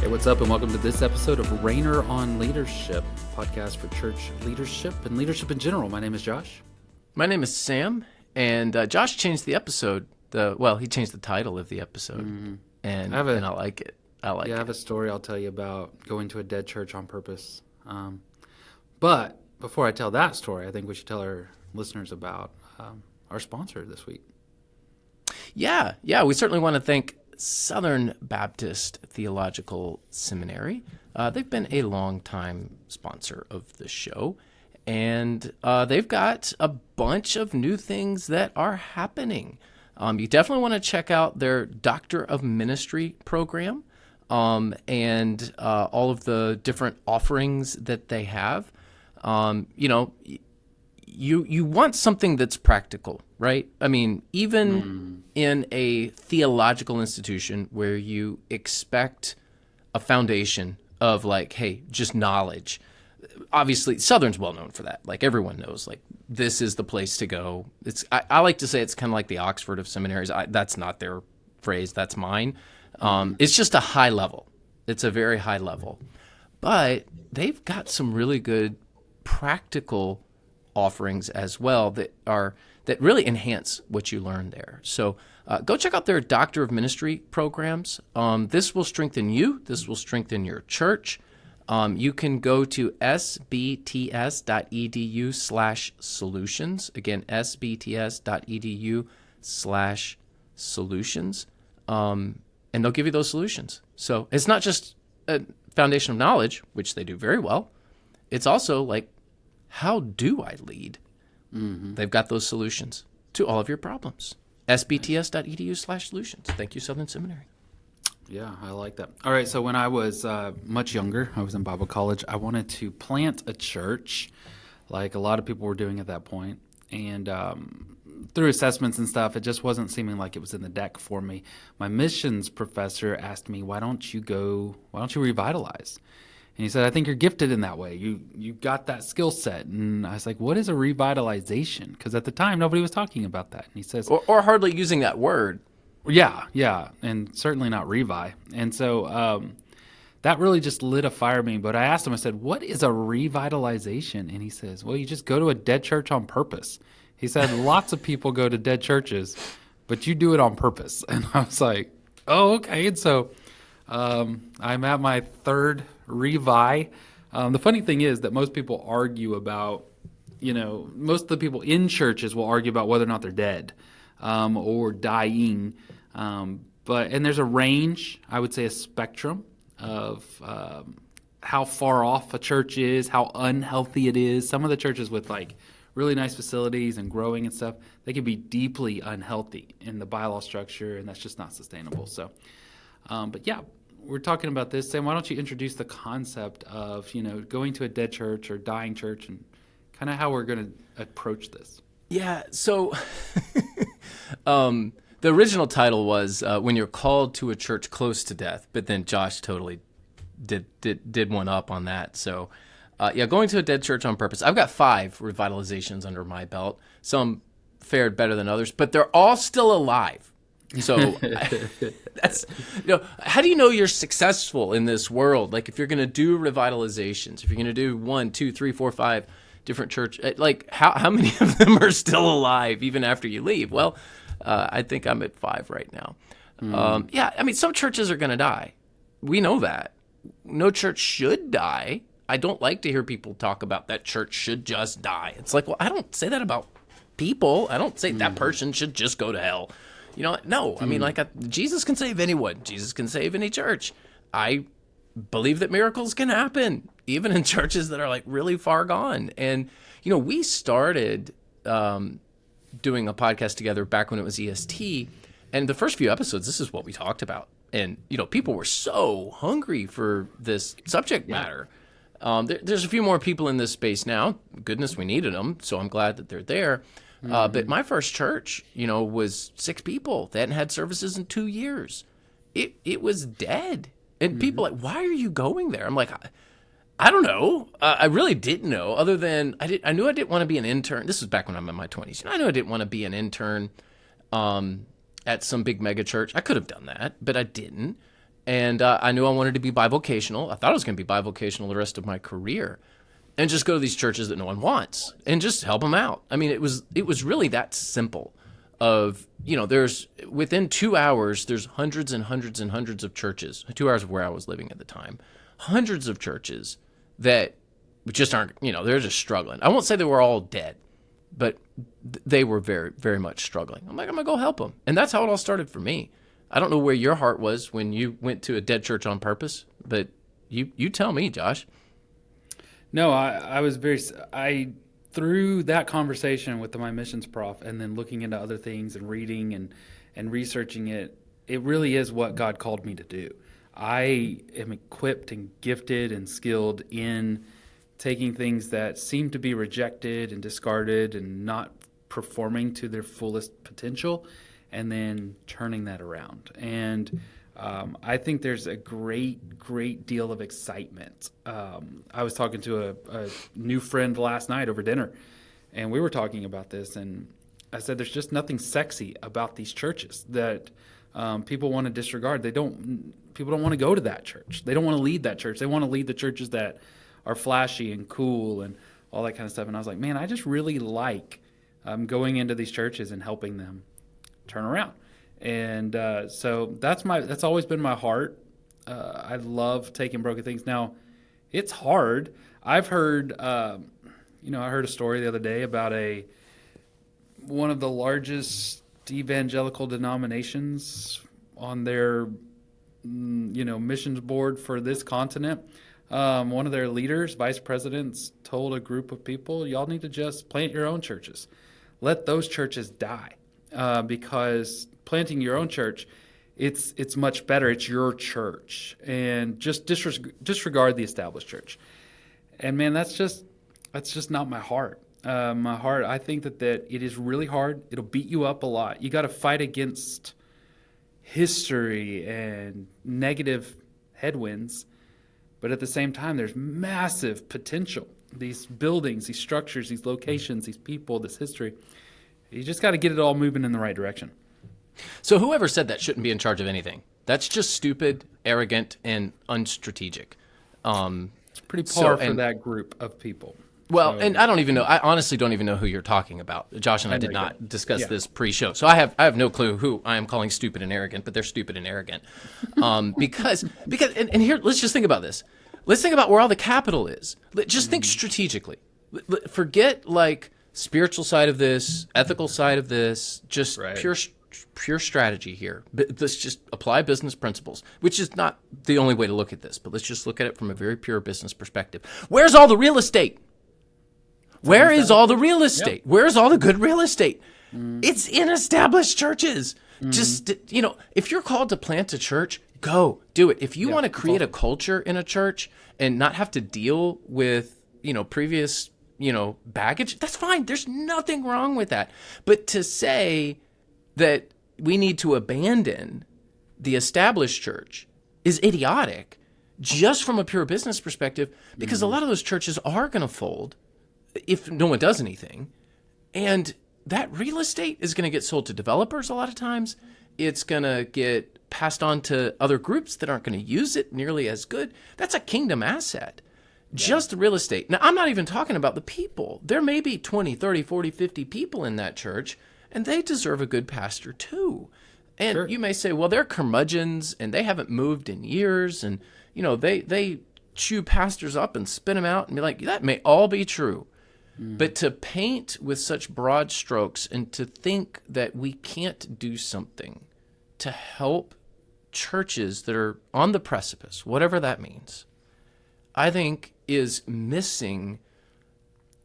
Hey, what's up, and welcome to this episode of Rainer on Leadership, podcast for church leadership and leadership in general. My name is Josh. My name is Sam, and Josh changed the episode. He changed the title of the episode, and I like it. I have a story I'll tell you about going to a dead church on purpose. But before I tell that story, I think we should tell our listeners about our sponsor this week. Yeah, we certainly want to thank Southern Baptist Theological Seminary. They've been a long-time sponsor of the show, and they've got a bunch of new things that are happening. You definitely want to check out their Doctor of Ministry program and all of the different offerings that they have. You want something that's practical, right? I mean, even in a theological institution where you expect a foundation of just knowledge. Obviously, Southern's well known for that. Like, everyone knows, this is the place to go. I like to say it's kind of like the Oxford of seminaries. That's not their phrase. That's mine. It's just a high level. It's a very high level. But they've got some really good practical offerings as well that really enhance what you learn there. So go check out their Doctor of Ministry programs. This will strengthen you. This will strengthen your church. You can go to sbts.edu/solutions. Again, sbts.edu/solutions. And they'll give you those solutions. So it's not just a foundation of knowledge, which they do very well. It's also how do I lead? They've got those solutions to all of your problems. sbts.edu/solutions. Thank you, Southern Seminary. Yeah, I like that. All right, so when I was much younger, I was in Bible college, I wanted to plant a church like a lot of people were doing at that point. And through assessments and stuff, it just wasn't seeming like it was in the deck for me. My missions professor asked me, why don't you revitalize? And he said, I think you're gifted in that way. You got that skill set. And I was like, what is a revitalization? Because at the time, nobody was talking about that. And he says... Or hardly using that word. Yeah, and certainly not revi. And so that really just lit a fire in me. But I asked him, I said, what is a revitalization? And he says, well, you just go to a dead church on purpose. He said, lots of people go to dead churches, but you do it on purpose. And I was like, oh, okay. And so I'm at my third revi. The funny thing is that most people argue about, most of the people in churches will argue about whether or not they're dead or dying. And there's a range, I would say a spectrum of how far off a church is, how unhealthy it is. Some of the churches with really nice facilities and growing and stuff, they can be deeply unhealthy in the bylaw structure, and that's just not sustainable. So, but yeah, we're talking about this. Sam, why don't you introduce the concept of, going to a dead church or dying church and kind of how we're going to approach this? Yeah, so the original title was When You're Called to a Church Close to Death, but then Josh totally did one up on that. So going to a dead church on purpose. I've got 5 revitalizations under my belt. Some fared better than others, but they're all still alive. So that's, how do you know you're successful in this world? If you're going to do revitalizations, if you're going to do 1, 2, 3, 4, 5 different church, how many of them are still alive even after you leave? Well, I think I'm at 5 right now. Some churches are going to die. We know that. No church should die. I don't like to hear people talk about that church should just die. It's well, I don't say that about people. I don't say that person should just go to hell. No. I mean, Jesus can save anyone. Jesus can save any church. I believe that miracles can happen, even in churches that are really far gone. And, we started doing a podcast together back when it was EST. And the first few episodes, this is what we talked about. And, people were so hungry for this subject matter. There's a few more people in this space now. Goodness, we needed them. So I'm glad that they're there. But my first church, was 6 people. They hadn't had services in 2 years. It was dead. And people why are you going there? I'm like, I don't know. I really didn't know, other than I knew I didn't want to be an intern. This was back when I'm in my 20s. I knew I didn't want to be an intern at some big mega church. I could have done that, but I didn't. And I knew I wanted to be bivocational. I thought I was going to be bivocational the rest of my career, and just go to these churches that no one wants and just help them out. I mean, it was really that simple. Of, there's within 2 hours, there's hundreds and hundreds and hundreds of churches. 2 hours of where I was living at the time, hundreds of churches that just aren't. They're just struggling. I won't say they were all dead, but they were very, very much struggling. I'm like, I'm gonna go help them, and that's how it all started for me. I don't know where your heart was when you went to a dead church on purpose, but you tell me, Josh. No, I was through that conversation with my missions prof and then looking into other things and reading and researching it, it really is what God called me to do. I am equipped and gifted and skilled in taking things that seem to be rejected and discarded and not performing to their fullest potential and then turning that around. And I think there's a great deal of excitement. I was talking to a new friend last night over dinner, and we were talking about this, and I said there's just nothing sexy about these churches that people want to disregard. People don't want to go to that church. They don't want to lead that church. They want to lead the churches that are flashy and cool and all that kind of stuff. And I was like, man, I just really like going into these churches and helping them turn around. And so that's always been my heart. I love taking broken things. Now, it's hard. I've heard, I heard a story the other day about one of the largest evangelical denominations on their, missions board for this continent. One of their leaders, vice presidents, told a group of people, y'all need to just plant your own churches. Let those churches die. Because planting your own church, it's much better. It's your church, and just disregard the established church. And man, that's just not my heart. My heart, I think that it is really hard. It'll beat you up a lot. You got to fight against history and negative headwinds, but at the same time, there's massive potential. These buildings, these structures, these locations, these people, this history. You just got to get it all moving in the right direction. So whoever said that shouldn't be in charge of anything. That's just stupid, arrogant, and unstrategic. It's pretty par for that group of people. Well, so, and I don't even know. I honestly don't even know who you're talking about. Josh and I did not discuss this pre-show, so I have no clue who I am calling stupid and arrogant. But they're stupid and arrogant because and here, let's just think about this. Let's think about where all the capital is. Just think strategically. Forget spiritual side of this, ethical side of this, just pure strategy here. But let's just apply business principles, which is not the only way to look at this, but let's just look at it from a very pure business perspective. Where's all the real estate? Where is all the real estate? Yep. Where's all the good real estate? It's in established churches. Just, if you're called to plant a church, go do it. If you want to create a culture in a church and not have to deal with, previous, baggage, that's fine. There's nothing wrong with that. But to say that we need to abandon the established church is idiotic just from a pure business perspective, because a lot of those churches are going to fold if no one does anything. And that real estate is going to get sold to developers a lot of times. It's going to get passed on to other groups that aren't going to use it nearly as good. That's a kingdom asset. Just the real estate. Now, I'm not even talking about the people. There may be 20, 30, 40, 50 people in that church, and they deserve a good pastor too. And you may say, well, they're curmudgeons, and they haven't moved in years, and they chew pastors up and spit them out and be like, that may all be true. But to paint with such broad strokes and to think that we can't do something to help churches that are on the precipice, whatever that means, I think is missing,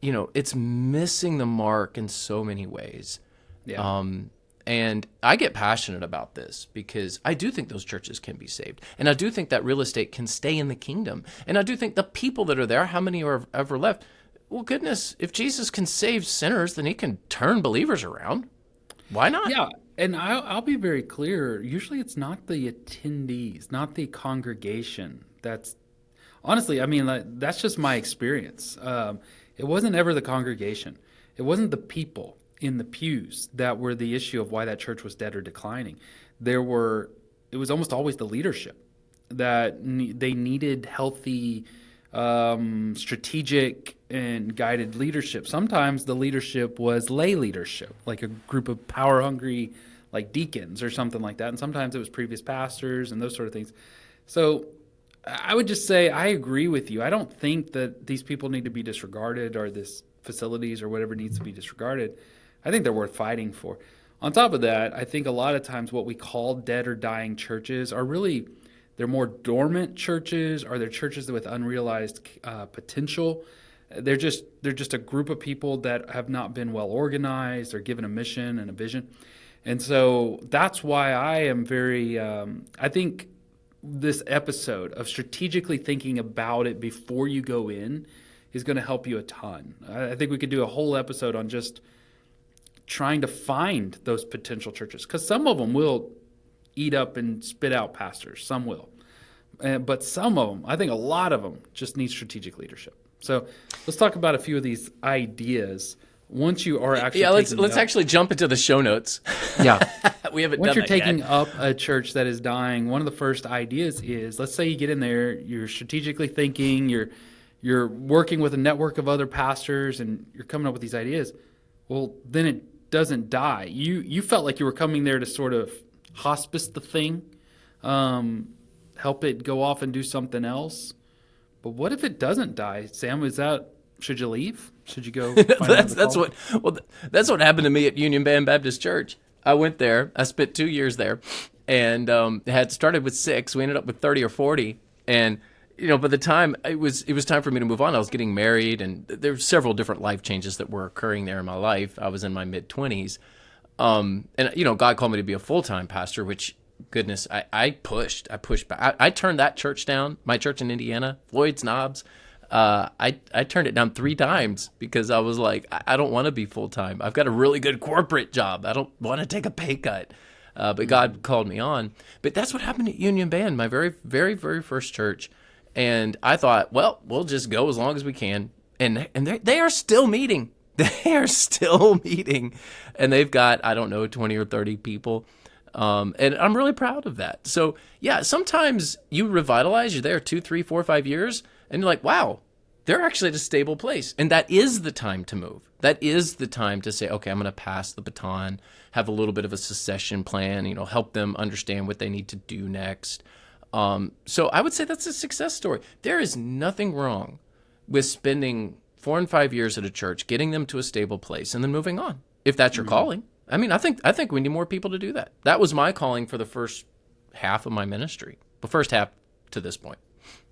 it's missing the mark in so many ways. Yeah. And I get passionate about this because I do think those churches can be saved. And I do think that real estate can stay in the kingdom. And I do think the people that are there, how many are ever left? Well, goodness, if Jesus can save sinners, then he can turn believers around. Why not? Yeah, and I'll be very clear. Usually it's not the attendees, not the congregation. That's honestly, that's just my experience. It wasn't ever the congregation. It wasn't the people in the pews that were the issue of why that church was dead or declining. It was almost always the leadership. that they needed healthy, strategic and guided leadership. Sometimes the leadership was lay leadership, like a group of power hungry, like deacons or something like that. And sometimes it was previous pastors and those sort of things. So I would just say I agree with you. I don't think that these people need to be disregarded, or this facilities or whatever needs to be disregarded. I think they're worth fighting for. On top of that, I think a lot of times what we call dead or dying churches are really, they're more dormant churches, or they're churches with unrealized potential. They're just a group of people that have not been well organized or given a mission and a vision. And so that's why I am very, I think this episode of strategically thinking about it before you go in is going to help you a ton. I think we could do a whole episode on just trying to find those potential churches, because some of them will eat up and spit out pastors. Some will. But some of them, I think a lot of them, just need strategic leadership. So let's talk about a few of these ideas. Once you are actually let's actually jump into the show notes. Yeah. We haven't Once done you're that taking yet. up a church that is dying, one of the first ideas is, let's say you get in there, you're strategically thinking, you're working with a network of other pastors, and you're coming up with these ideas. Well, then it doesn't die. You felt like you were coming there to sort of hospice the thing, help it go off and do something else. But what if it doesn't die, Sam? Should you leave? Should you go? That's what happened to me at Union Band Baptist Church. I went there. I spent 2 years there, and had started with 6. We ended up with 30 or 40, and by the time it was time for me to move on, I was getting married, and there were several different life changes that were occurring there in my life. I was in my mid-20s, and God called me to be a full-time pastor, which, goodness, I pushed back. I turned that church down, my church in Indiana, Floyd's Knobs. I turned it down 3 times because I was like, I don't want to be full-time. I've got a really good corporate job. I don't want to take a pay cut. But God called me on. But that's what happened at Union Band, my very, very, very first church. And I thought, well, we'll just go as long as we can. And they are still meeting. They are still meeting. And they've got, I don't know, 20 or 30 people. And I'm really proud of that. So, yeah, sometimes you revitalize. You're there 2, 3, 4, 5 years. And you're like, wow, they're actually at a stable place. And that is the time to move. That is the time to say, okay, I'm going to pass the baton, have a little bit of a succession plan, help them understand what they need to do next. So I would say that's a success story. There is nothing wrong with spending 4 and 5 years at a church, getting them to a stable place, and then moving on, if that's your calling. I mean, I think we need more people to do that. That was my calling for the first half of my ministry, the first half to this point.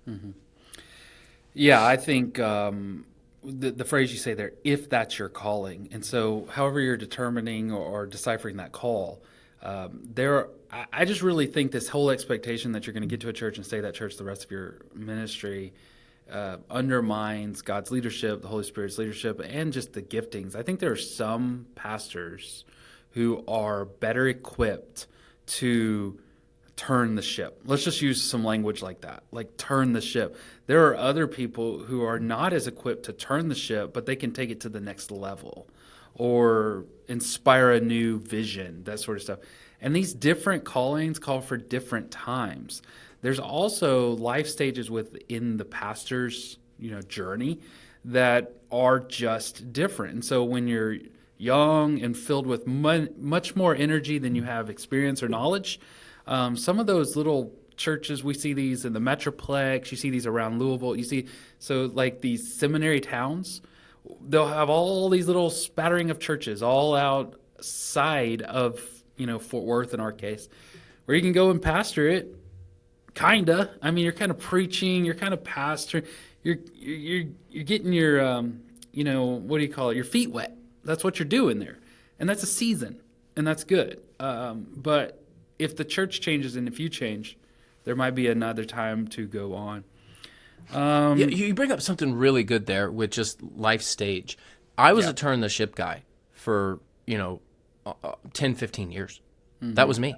Mm-hmm. Yeah, I think the phrase you say there, if that's your calling. And so however you're determining or deciphering that call, I just really think this whole expectation that you're going to get to a church and stay at that church the rest of your ministry undermines God's leadership, the Holy Spirit's leadership, and just the giftings. I think there are some pastors who are better equipped to turn the ship. Let's just use some language like that, like turn the ship. There are other people who are not as equipped to turn the ship, but they can take it to the next level or inspire a new vision, that sort of stuff. And these different callings call for different times. There's also life stages within the pastor's, journey that are just different. And so when you're young and filled with much more energy than you have experience or knowledge, some of those little churches, we see these in the Metroplex, you see these around Louisville, so like these seminary towns, they'll have all these little spattering of churches all outside of, Fort Worth in our case, where you can go and pastor it, kinda. I mean, you're kind of preaching, you're kind of pastoring, you're getting your, what do you call it, your feet wet. That's what you're doing there. And that's a season, and that's good. But if the church changes and if you change, there might be another time to go on. You bring up something really good there with just life stage. I was a turn the ship guy for, 10, 15 years. Mm-hmm. That was me.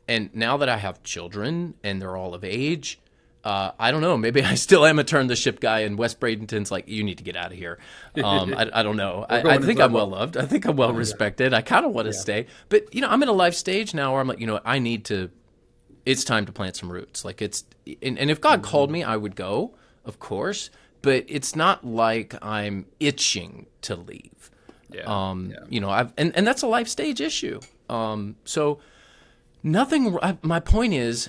And now that I have children and they're all of age, I don't know. Maybe I still am a turn the ship guy, and West Bradenton's like, you need to get out of here. I don't know. I think I'm well loved. I think I'm well respected. I kind of want to stay. But, I'm in a life stage now where I'm like, I need to it's time to plant some roots. Like and if God called me, I would go, of course, but it's not like I'm itching to leave. Yeah. Yeah. And that's a life stage issue. So my point is,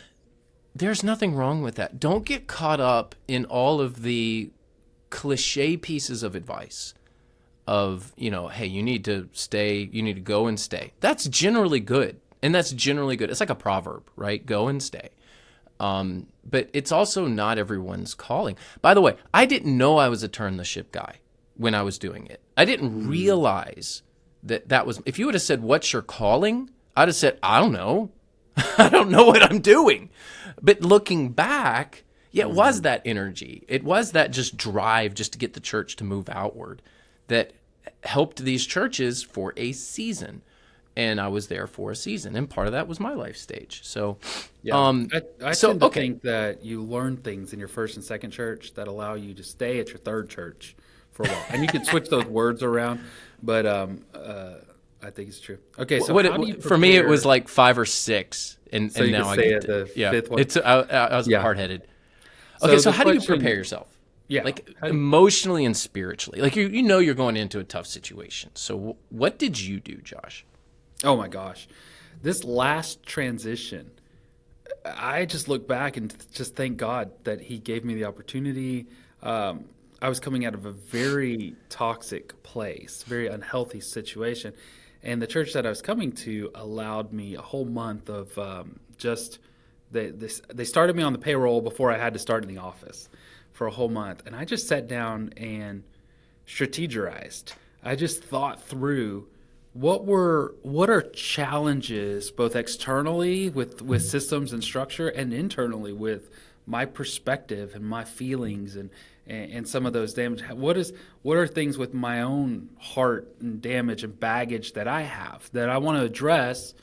there's nothing wrong with that. Don't get caught up in all of the cliche pieces of advice of, hey, you need to stay, you need to go and stay. That's generally good. And that's generally good. It's like a proverb, right? Go and stay. But it's also not everyone's calling. By the way, I didn't know I was a turn the ship guy when I was doing it. I didn't realize that was, if you would have said, what's your calling? I'd have said, I don't know. I don't know what I'm doing. But looking back, yeah, it was that energy. It was that just drive just to get the church to move outward that helped these churches for a season. And I was there for a season, and part of that was my life stage. So, yeah, I tend to think that you learn things in your first and second church that allow you to stay at your third church for a while, and you can switch those words around. But I think it's true. Okay, so for me it was like 5 or 6, and so you now I stay get at the yeah. fifth one. I was hard-headed. Okay, so how do you prepare yourself? Yeah, like emotionally and spiritually. Like you're going into a tough situation. So what did you do, Josh? Oh my gosh. This last transition, I just look back and just thank God that he gave me the opportunity. I was coming out of a very toxic place, very unhealthy situation. And the church that I was coming to allowed me a whole month of they started me on the payroll before I had to start in the office for a whole month. And I just sat down and strategized. I just thought through what are challenges both externally with systems and structure and internally with my perspective and my feelings and some of those damage. What are things with my own heart and damage and baggage that I have that I want to address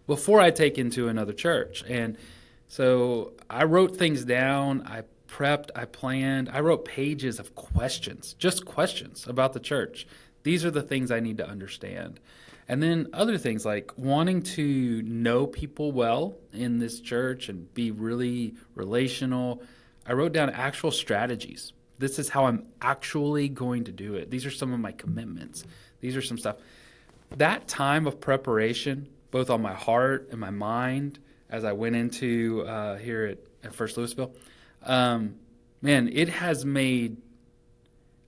before I take into another church? And so I wrote things down. I prepped, I planned, I wrote pages of questions, just questions about the church. These are the things I need to understand. And then other things like wanting to know people well in this church and be really relational. I wrote down actual strategies. This is how I'm actually going to do it. These are some of my commitments. These are some stuff. That time of preparation, both on my heart and my mind, as I went into here at First Louisville, man, it has made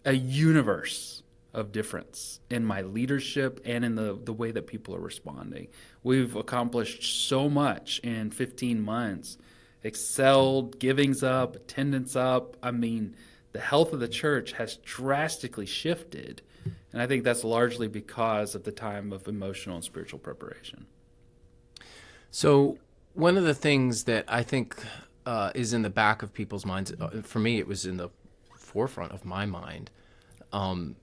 a universe of difference in my leadership and in the way that people are responding. We've accomplished so much in 15 months, excelled, giving's up, attendance up. I mean, the health of the church has drastically shifted. And I think that's largely because of the time of emotional and spiritual preparation. So one of the things that I think is in the back of people's minds, for me, it was in the forefront of my mind. I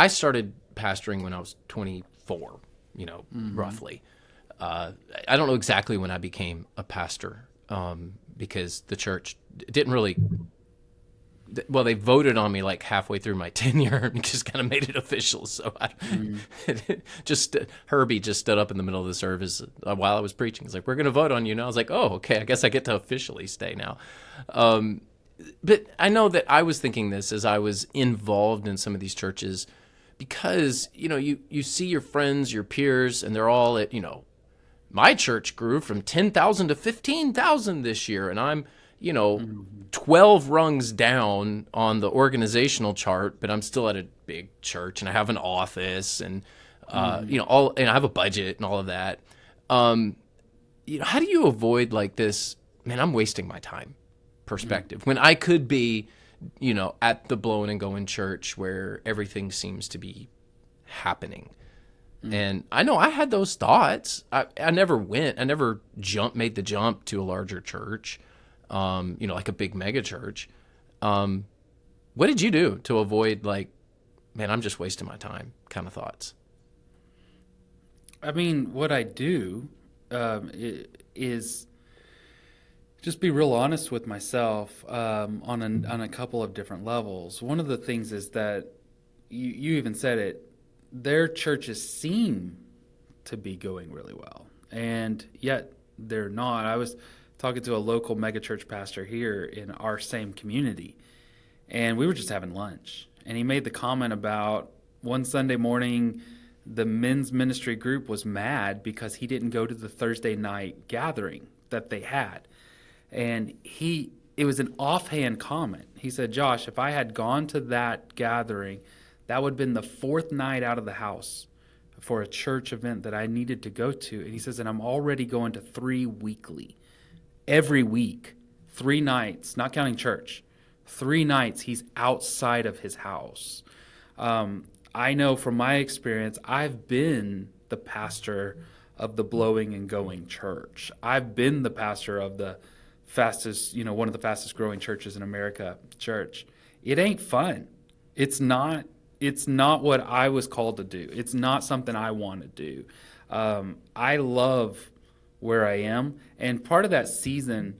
started pastoring when I was 24, roughly. I don't know exactly when I became a pastor, because the church didn't really, well, they voted on me like halfway through my tenure and just kind of made it official. So Herbie just stood up in the middle of the service while I was preaching. He's like, we're going to vote on you. And I was like, oh, okay, I guess I get to officially stay now. But I know that I was thinking this as I was involved in some of these churches because, you see your friends, your peers, and they're all at, my church grew from 10,000 to 15,000 this year. And I'm, 12 rungs down on the organizational chart, but I'm still at a big church and I have an office and, and I have a budget and all of that. How do you avoid like this, man, I'm wasting my time perspective when I could be, at the blowing and going church where everything seems to be happening. And I know I had those thoughts. I never made the jump to a larger church, like a big mega church. What did you do to avoid like, man, I'm just wasting my time kind of thoughts? I mean, what I do is just be real honest with myself on a couple of different levels. One of the things is that you even said it, their churches seem to be going really well. And yet they're not. I was talking to a local megachurch pastor here in our same community, and we were just having lunch. And he made the comment about one Sunday morning, the men's ministry group was mad because he didn't go to the Thursday night gathering that they had. And it was an offhand comment. He said, Josh, if I had gone to that gathering, that would have been the fourth night out of the house for a church event that I needed to go to. And he says, and I'm already going to 3 weekly. Every week, 3 nights, not counting church, 3 nights he's outside of his house. I know from my experience, I've been the pastor of the blowing and going church. I've been the pastor of the fastest, one of the fastest growing churches in America, church. It ain't fun. It's not what I was called to do. It's not something I want to do. I love where I am. And part of that season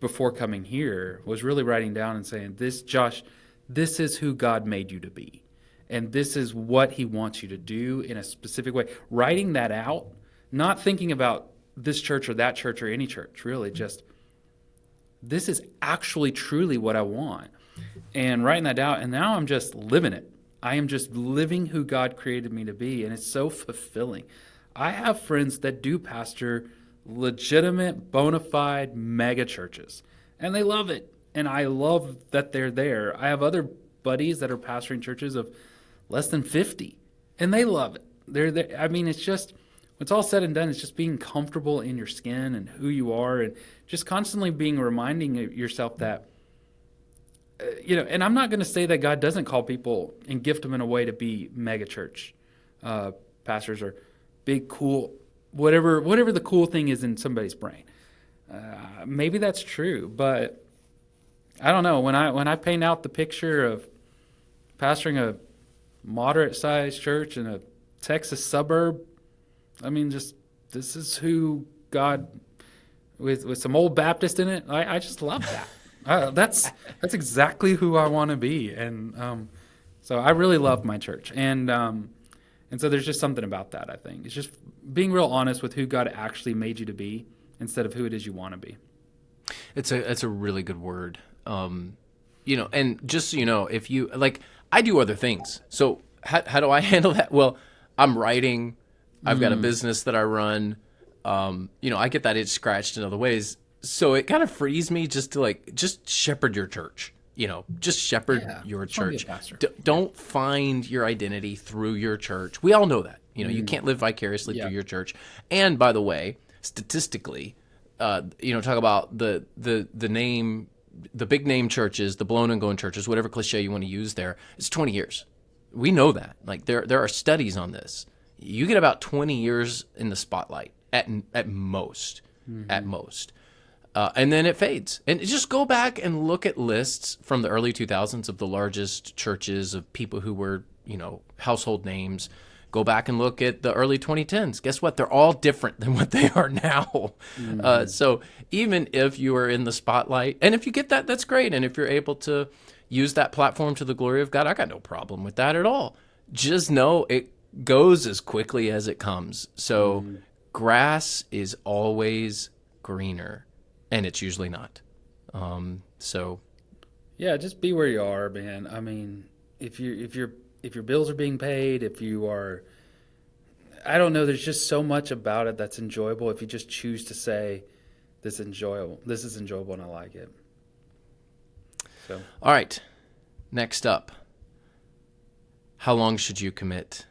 before coming here was really writing down and saying, Josh, this is who God made you to be. And this is what he wants you to do in a specific way. Writing that out, not thinking about this church or that church or any church, really just, this is actually truly what I want. And writing that down, and now I'm just living it. I am just living who God created me to be, and it's so fulfilling. I have friends that do pastor legitimate, bona fide mega churches, and they love it. And I love that they're there. I have other buddies that are pastoring churches of less than 50, and they love it. They're there. I mean, it's just, when it's all said and done, it's just being comfortable in your skin and who you are, and just constantly reminding yourself that, and I'm not going to say that God doesn't call people and gift them in a way to be mega church pastors or big, cool, whatever the cool thing is in somebody's brain. Maybe that's true, but I don't know. When I paint out the picture of pastoring a moderate-sized church in a Texas suburb, I mean, just this is who God, with some old Baptist in it. I just love that. That's exactly who I want to be, and so I really love my church, and so there's just something about that. I think it's just being real honest with who God actually made you to be instead of who it is you want to be. It's a really good word. And just so you know, if you like, I do other things. So how do I handle that? Well, I'm writing. I've got a business that I run. I get that itch scratched in other ways. So it kind of frees me just to just shepherd your church. Just shepherd your church. Don't find your identity through your church. We all know that. You can't live vicariously through your church. And by the way, statistically, talk about the name, the big name churches, the blown and going churches, whatever cliche you want to use there, it's 20 years. We know that. There are studies on this. You get about 20 years in the spotlight at most, and then it fades. And just go back and look at lists from the early 2000s of the largest churches of people who were, household names. Go back and look at the early 2010s. Guess what? They're all different than what they are now. So even if you are in the spotlight, and if you get that, that's great. And if you're able to use that platform to the glory of God, I got no problem with that at all. Just know it goes as quickly as it comes. So grass is always greener, and it's usually not. Yeah, just be where you are, man. I mean, if your bills are being paid, if you are, I don't know, there's just so much about it that's enjoyable if you just choose to say, this is enjoyable and I like it. So, all right, next up, how long should you commit?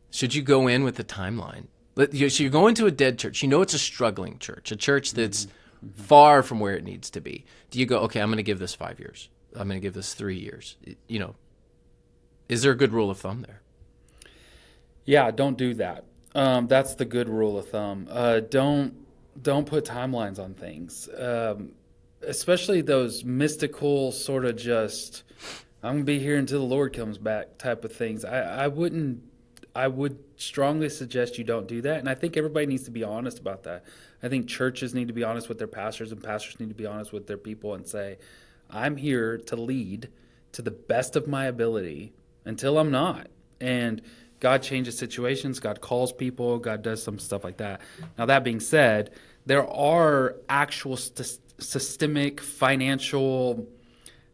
Should you go in with a timeline? So you go into a dead church. It's a struggling church, a church that's far from where it needs to be. Do you go, okay, I'm going to give this 5 years. I'm going to give this 3 years. Is there a good rule of thumb there? Yeah, don't do that. That's the good rule of thumb. Don't put timelines on things, especially those mystical sort of just, I'm going to be here until the Lord comes back type of things. I would strongly suggest you don't do that, and I think everybody needs to be honest about that. I think churches need to be honest with their pastors, and pastors need to be honest with their people and say, I'm here to lead to the best of my ability until I'm not. And God changes situations. God calls people. God does some stuff like that. Now, that being said, there are actual systemic, financial,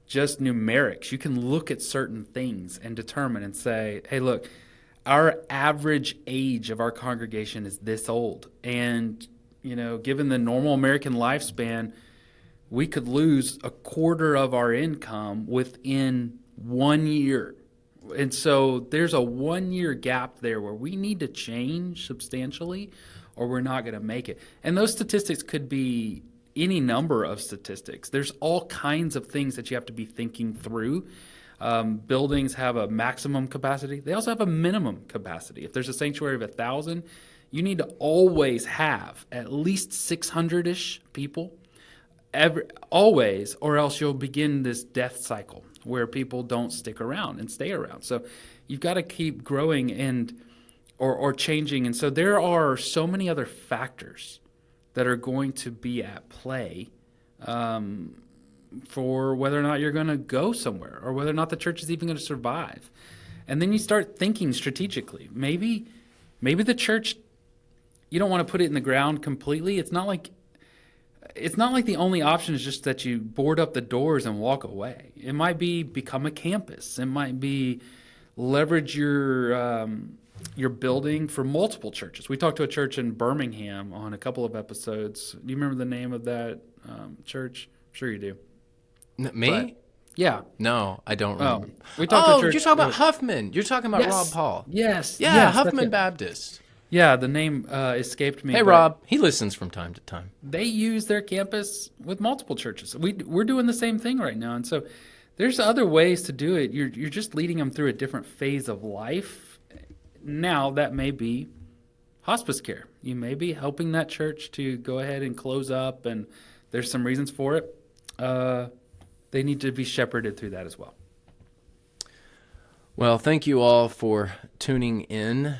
just numerics. You can look at certain things and determine and say, hey, look, our average age of our congregation is this old. And, given the normal American lifespan, we could lose a quarter of our income within 1 year. And so there's a 1 year gap there where we need to change substantially or we're not going to make it. And those statistics could be any number of statistics. There's all kinds of things that you have to be thinking through. Buildings have a maximum capacity. They also have a minimum capacity. If there's a sanctuary of 1,000, you need to always have at least 600-ish people, always, or else you'll begin this death cycle where people don't stick around and stay around. So you've got to keep growing and or changing. And so there are so many other factors that are going to be at play for whether or not you're going to go somewhere or whether or not the church is even going to survive. And then you start thinking strategically. Maybe the church, you don't want to put it in the ground completely. It's not like the only option is just that you board up the doors and walk away. It might be become a campus. It might be leverage your building for multiple churches. We talked to a church in Birmingham on a couple of episodes. Do you remember the name of that church? I'm sure you do. Me? But, yeah. No, I don't remember. We talked to a church. You're talking about Huffman. You're talking about Yes. Rob Paul. Yes. Yeah, yes, Huffman Baptist. Yeah, the name escaped me. Hey, but Rob. He listens from time to time. They use their campus with multiple churches. We're doing the same thing right now. And so there's other ways to do it. You're just leading them through a different phase of life. Now, that may be hospice care. You may be helping that church to go ahead and close up, and there's some reasons for it. They need to be shepherded through that as well. Well, thank you all for tuning in.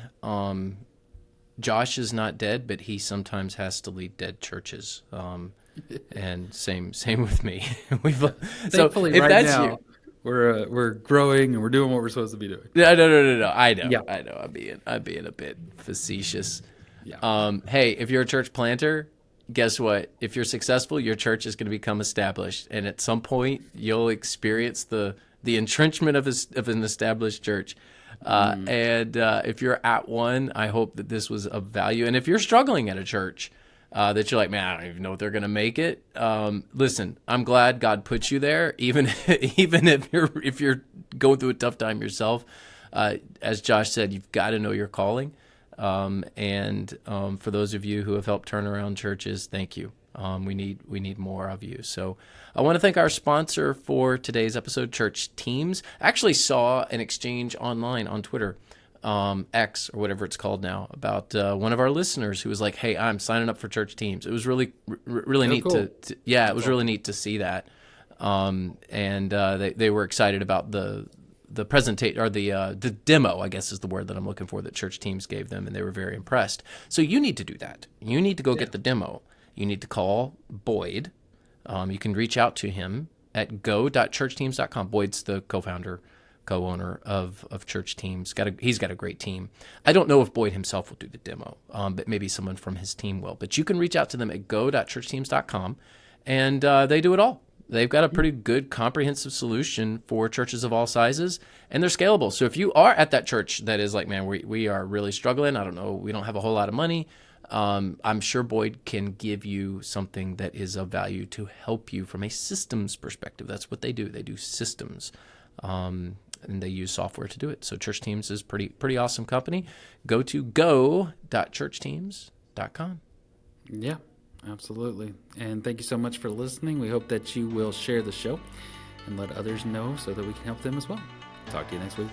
Josh is not dead, but he sometimes has to lead dead churches. And same with me. Thankfully, if right that's now, you, we're growing and we're doing what we're supposed to be doing. No. I know. Yeah. I know. I'm being a bit facetious. Yeah. Hey, if you're a church planter, guess what? If you're successful, your church is going to become established, and at some point, you'll experience the entrenchment of an established church. And if you're at one, I hope that this was of value. And if you're struggling at a church, that you're like, man, I don't even know if they're going to make it. Listen, I'm glad God put you there, even if you're going through a tough time yourself. As Josh said, you've got to know your calling. And for those of you who have helped turn around churches, thank you. We need more of you. So I want to thank our sponsor for today's episode, Church Teams. I actually saw an exchange online on Twitter, X or whatever it's called now, about one of our listeners who was like, "Hey, I'm signing up for Church Teams." It was really neat cool. it was really neat to see that. And they were excited about the presentation, or the demo, I guess is the word that I'm looking for, that Church Teams gave them, and they were very impressed. So you need to do that. You need to go get the demo. You need to call Boyd. You can reach out to him at go.churchteams.com. Boyd's the co-founder, co-owner of Church Teams. He's got a great team. I don't know if Boyd himself will do the demo, but maybe someone from his team will. But you can reach out to them at go.churchteams.com, and they do it all. They've got a pretty good comprehensive solution for churches of all sizes, and they're scalable. So if you are at that church that is like, man, we are really struggling, I don't know, we don't have a whole lot of money, I'm sure Boyd can give you something that is of value to help you from a systems perspective. That's what they do. They do systems, and they use software to do it. So Church Teams is pretty awesome company. Go to go.churchteams.com. Yeah, absolutely. And thank you so much for listening. We hope that you will share the show and let others know so that we can help them as well. Talk to you next week.